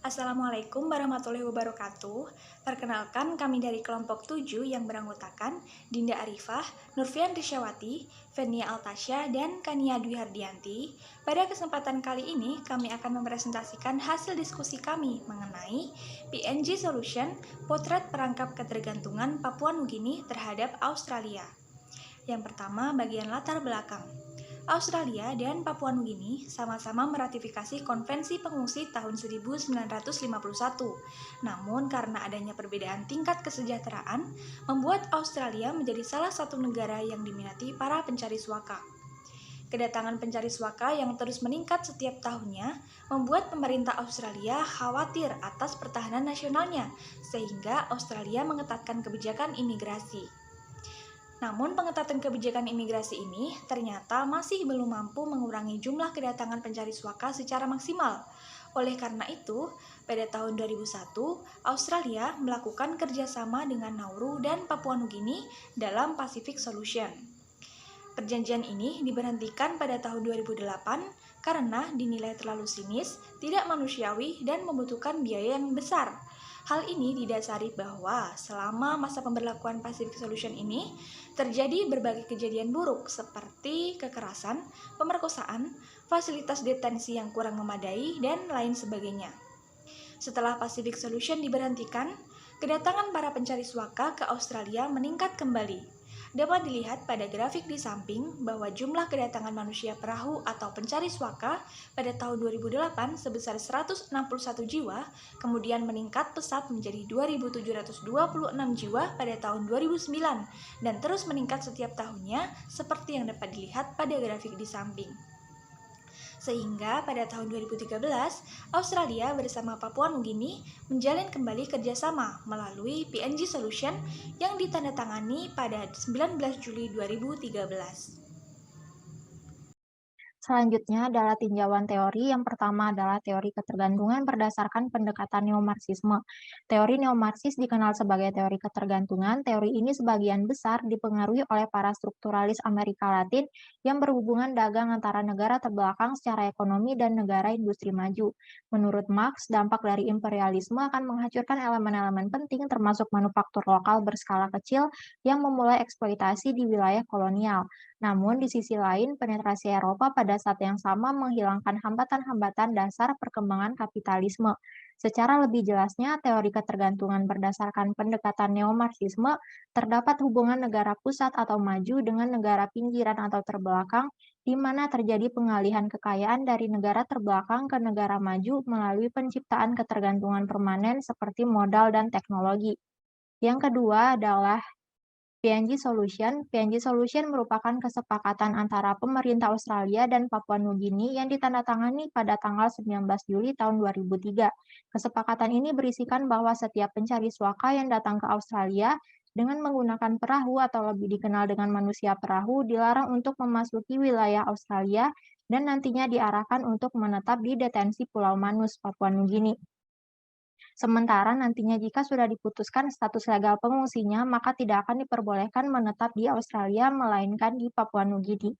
Assalamualaikum warahmatullahi wabarakatuh. Perkenalkan, kami dari kelompok 7 yang beranggotakan Dinda Arifah, Nurfian Risyawati, Fenia Altasya, dan Kania Dwi Hardianti. Pada kesempatan kali ini, kami akan mempresentasikan hasil diskusi kami mengenai PNG Solution, Potret Perangkap Ketergantungan Papua Nugini terhadap Australia. Yang pertama, bagian latar belakang. Australia dan Papua Nugini sama-sama meratifikasi Konvensi Pengungsi tahun 1951. Namun, karena adanya perbedaan tingkat kesejahteraan, membuat Australia menjadi salah satu negara yang diminati para pencari suaka. Kedatangan pencari suaka yang terus meningkat setiap tahunnya membuat pemerintah Australia khawatir atas pertahanan nasionalnya, sehingga Australia mengetatkan kebijakan imigrasi. Namun, pengetatan kebijakan imigrasi ini ternyata masih belum mampu mengurangi jumlah kedatangan pencari suaka secara maksimal. Oleh karena itu, pada tahun 2001, Australia melakukan kerjasama dengan Nauru dan Papua Nugini dalam Pacific Solution. Perjanjian ini diberhentikan pada tahun 2008 karena dinilai terlalu sinis, tidak manusiawi, dan membutuhkan biaya yang besar. Hal ini didasari bahwa selama masa pemberlakuan Pacific Solution ini terjadi berbagai kejadian buruk seperti kekerasan, pemerkosaan, fasilitas detensi yang kurang memadai, dan lain sebagainya. Setelah Pacific Solution diberhentikan, kedatangan para pencari suaka ke Australia meningkat kembali. Dapat dilihat pada grafik di samping bahwa jumlah kedatangan manusia perahu atau pencari suaka pada tahun 2008 sebesar 161 jiwa, kemudian meningkat pesat menjadi 2.726 jiwa pada tahun 2009, dan terus meningkat setiap tahunnya seperti yang dapat dilihat pada grafik di samping. Sehingga pada tahun 2013, Australia bersama Papua Nugini menjalin kembali kerjasama melalui PNG Solution yang ditandatangani pada 19 Juli 2013. Selanjutnya adalah tinjauan teori. Yang pertama adalah teori ketergantungan berdasarkan pendekatan neomarxisme. Teori neomarxis dikenal sebagai teori ketergantungan. Teori ini sebagian besar dipengaruhi oleh para strukturalis Amerika Latin yang berhubungan dagang antara negara terbelakang secara ekonomi dan negara industri maju. Menurut Marx, dampak dari imperialisme akan menghancurkan elemen-elemen penting termasuk manufaktur lokal berskala kecil yang memulai eksploitasi di wilayah kolonial. Namun, di sisi lain, penetrasi Eropa pada saat yang sama menghilangkan hambatan-hambatan dasar perkembangan kapitalisme. Secara lebih jelasnya, teori ketergantungan berdasarkan pendekatan neomarxisme terdapat hubungan negara pusat atau maju dengan negara pinggiran atau terbelakang, di mana terjadi pengalihan kekayaan dari negara terbelakang ke negara maju melalui penciptaan ketergantungan permanen seperti modal dan teknologi. Yang kedua adalah PNG Solution. PNG Solution merupakan kesepakatan antara pemerintah Australia dan Papua Nugini yang ditandatangani pada tanggal 19 Juli tahun 2003. Kesepakatan ini berisikan bahwa setiap pencari suaka yang datang ke Australia dengan menggunakan perahu atau lebih dikenal dengan manusia perahu dilarang untuk memasuki wilayah Australia dan nantinya diarahkan untuk menetap di detensi Pulau Manus, Papua Nugini. Sementara nantinya jika sudah diputuskan status legal pengungsinya, maka tidak akan diperbolehkan menetap di Australia, melainkan di Papua Nugini.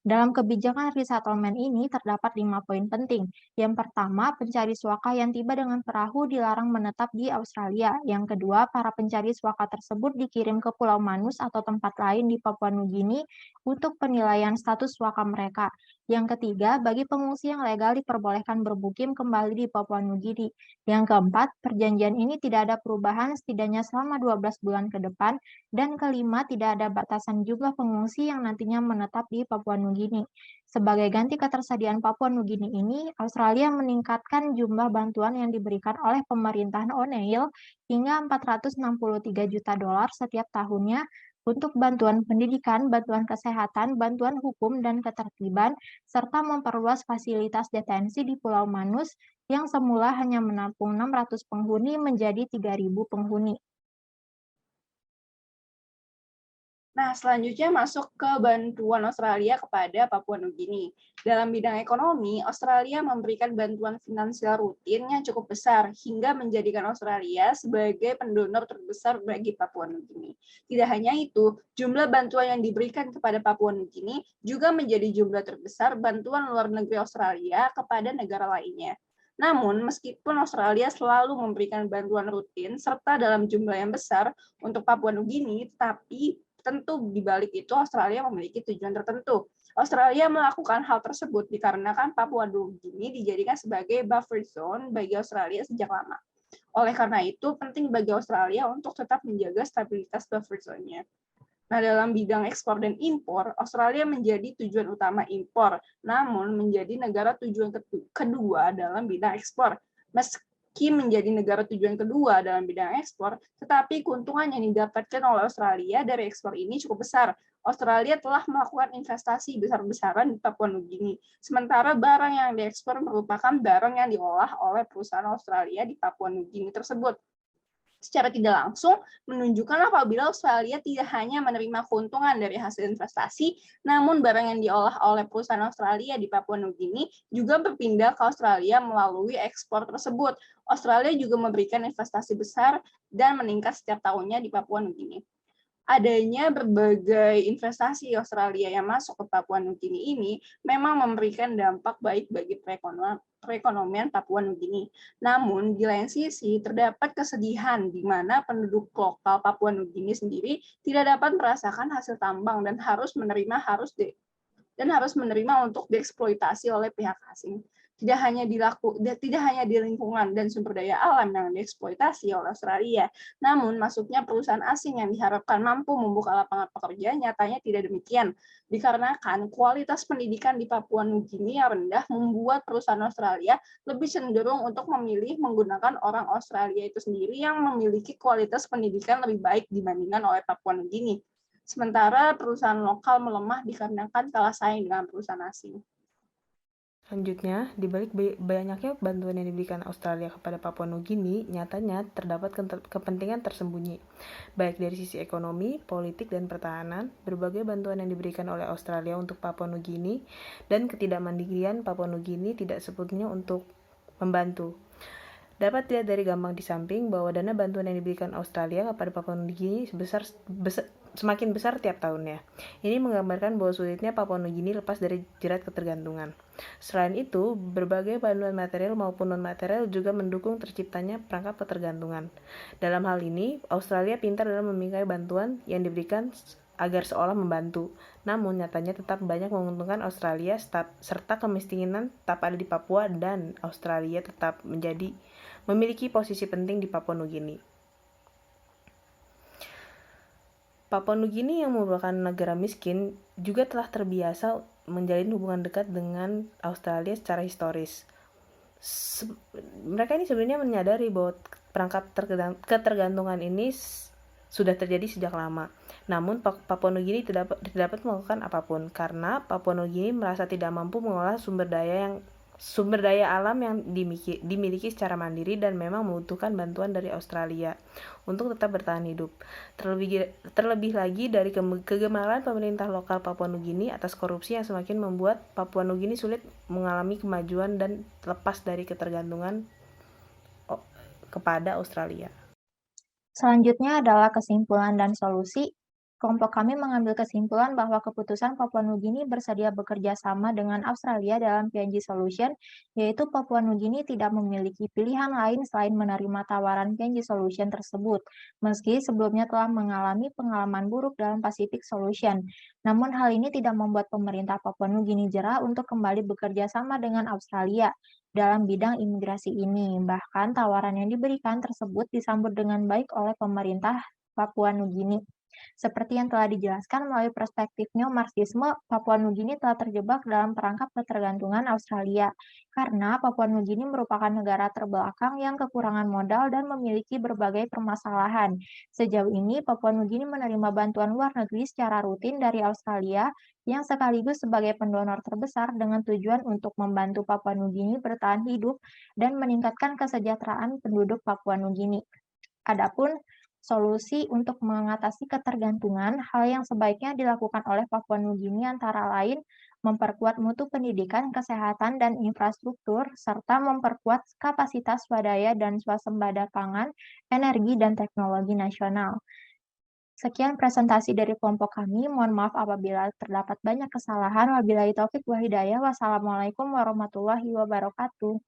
Dalam kebijakan resettlement ini terdapat 5 poin penting. Yang pertama, pencari suaka yang tiba dengan perahu dilarang menetap di Australia. Yang kedua, para pencari suaka tersebut dikirim ke Pulau Manus atau tempat lain di Papua Nugini untuk penilaian status suaka mereka. Yang ketiga, bagi pengungsi yang legal diperbolehkan bermukim kembali di Papua Nugini. Yang keempat, perjanjian ini tidak ada perubahan setidaknya selama 12 bulan ke depan. Dan kelima, tidak ada batasan jumlah pengungsi yang nantinya menetap di Papua Nugini. Sebagai ganti ketersediaan Papua Nugini ini, Australia meningkatkan jumlah bantuan yang diberikan oleh pemerintahan O'Neill hingga 463 juta dolar setiap tahunnya untuk bantuan pendidikan, bantuan kesehatan, bantuan hukum dan ketertiban, serta memperluas fasilitas detensi di Pulau Manus yang semula hanya menampung 600 penghuni menjadi 3.000 penghuni. Nah, selanjutnya masuk ke bantuan Australia kepada Papua Nugini. Dalam bidang ekonomi, Australia memberikan bantuan finansial rutin yang cukup besar hingga menjadikan Australia sebagai pendonor terbesar bagi Papua Nugini. Tidak hanya itu, jumlah bantuan yang diberikan kepada Papua Nugini juga menjadi jumlah terbesar bantuan luar negeri Australia kepada negara lainnya. Namun, meskipun Australia selalu memberikan bantuan rutin serta dalam jumlah yang besar untuk Papua Nugini, tapi tentu di balik itu Australia memiliki tujuan tertentu. Australia melakukan hal tersebut dikarenakan Papua Nugini dijadikan sebagai buffer zone bagi Australia sejak lama. Oleh karena itu, penting bagi Australia untuk tetap menjaga stabilitas buffer zone-nya. Nah, dalam bidang ekspor dan impor, Australia menjadi tujuan utama impor, namun menjadi negara tujuan kedua dalam bidang ekspor. Meski menjadi negara tujuan kedua dalam bidang ekspor, tetapi keuntungan yang didapatkan oleh Australia dari ekspor ini cukup besar. Australia telah melakukan investasi besar-besaran di Papua Nugini, sementara barang yang diekspor merupakan barang yang diolah oleh perusahaan Australia di Papua Nugini tersebut. Secara tidak langsung menunjukkan apabila Australia tidak hanya menerima keuntungan dari hasil investasi, namun barang yang diolah oleh perusahaan Australia di Papua Nugini juga berpindah ke Australia melalui ekspor tersebut. Australia juga memberikan investasi besar dan meningkat setiap tahunnya di Papua Nugini. Adanya berbagai investasi Australia yang masuk ke Papua Nugini ini memang memberikan dampak baik bagi perekonomian Papua Nugini. Namun, di lain sisi, terdapat kesedihan di mana penduduk lokal Papua Nugini sendiri tidak dapat merasakan hasil tambang dan harus menerima untuk dieksploitasi oleh pihak asing. Tidak hanya di lingkungan dan sumber daya alam yang dieksploitasi oleh Australia, namun masuknya perusahaan asing yang diharapkan mampu membuka lapangan pekerjaan nyatanya tidak demikian. Dikarenakan kualitas pendidikan di Papua Nugini yang rendah membuat perusahaan Australia lebih cenderung untuk memilih menggunakan orang Australia itu sendiri yang memiliki kualitas pendidikan lebih baik dibandingkan oleh Papua Nugini. Sementara perusahaan lokal melemah dikarenakan kalah saing dengan perusahaan asing. Selanjutnya, di balik banyaknya bantuan yang diberikan Australia kepada Papua Nugini, nyatanya terdapat kepentingan tersembunyi. Baik dari sisi ekonomi, politik, dan pertahanan, berbagai bantuan yang diberikan oleh Australia untuk Papua Nugini dan ketidakmandirian Papua Nugini tidak sepenuhnya untuk membantu. Dapat dilihat dari gambar di samping bahwa dana bantuan yang diberikan Australia kepada Papua Nugini semakin besar tiap tahunnya. Ini menggambarkan bahwa sulitnya Papua Nugini lepas dari jerat ketergantungan. Selain itu, berbagai bantuan material maupun non-material juga mendukung terciptanya perangkap ketergantungan. Dalam hal ini, Australia pintar dalam memingkai bantuan yang diberikan agar seolah membantu. Namun, nyatanya tetap banyak menguntungkan Australia serta kemiskinan tetap ada di Papua dan Australia tetap memiliki posisi penting di Papua Nugini. Papua Nugini yang merupakan negara miskin juga telah terbiasa menjalin hubungan dekat dengan Australia secara historis. Mereka ini sebenarnya menyadari bahwa perangkap ketergantungan ini sudah terjadi sejak lama. Namun Papua Nugini tidak dapat melakukan apapun karena Papua Nugini merasa tidak mampu mengolah sumber daya alam yang dimiliki secara mandiri dan memang membutuhkan bantuan dari Australia untuk tetap bertahan hidup. Terlebih lagi dari kegemaran pemerintah lokal Papua Nugini atas korupsi yang semakin membuat Papua Nugini sulit mengalami kemajuan dan lepas dari ketergantungan kepada Australia. Selanjutnya adalah kesimpulan dan solusi. Kelompok kami mengambil kesimpulan bahwa keputusan Papua Nugini bersedia bekerja sama dengan Australia dalam PNG Solution, yaitu Papua Nugini tidak memiliki pilihan lain selain menerima tawaran PNG Solution tersebut, meski sebelumnya telah mengalami pengalaman buruk dalam Pacific Solution. Namun hal ini tidak membuat pemerintah Papua Nugini jera untuk kembali bekerja sama dengan Australia dalam bidang imigrasi ini. Bahkan tawaran yang diberikan tersebut disambut dengan baik oleh pemerintah Papua Nugini. Seperti yang telah dijelaskan melalui perspektif neomarxisme, Papua Nugini telah terjebak dalam perangkap ketergantungan Australia, karena Papua Nugini merupakan negara terbelakang yang kekurangan modal dan memiliki berbagai permasalahan. Sejauh ini, Papua Nugini menerima bantuan luar negeri secara rutin dari Australia, yang sekaligus sebagai pendonor terbesar dengan tujuan untuk membantu Papua Nugini bertahan hidup dan meningkatkan kesejahteraan penduduk Papua Nugini. Adapun solusi untuk mengatasi ketergantungan, hal yang sebaiknya dilakukan oleh Papua Nugini antara lain memperkuat mutu pendidikan, kesehatan, dan infrastruktur, serta memperkuat kapasitas swadaya dan swasembada pangan, energi, dan teknologi nasional. Sekian presentasi dari kelompok kami. Mohon maaf apabila terdapat banyak kesalahan. Wabillahi taufik wa hidayah. Wassalamualaikum warahmatullahi wabarakatuh.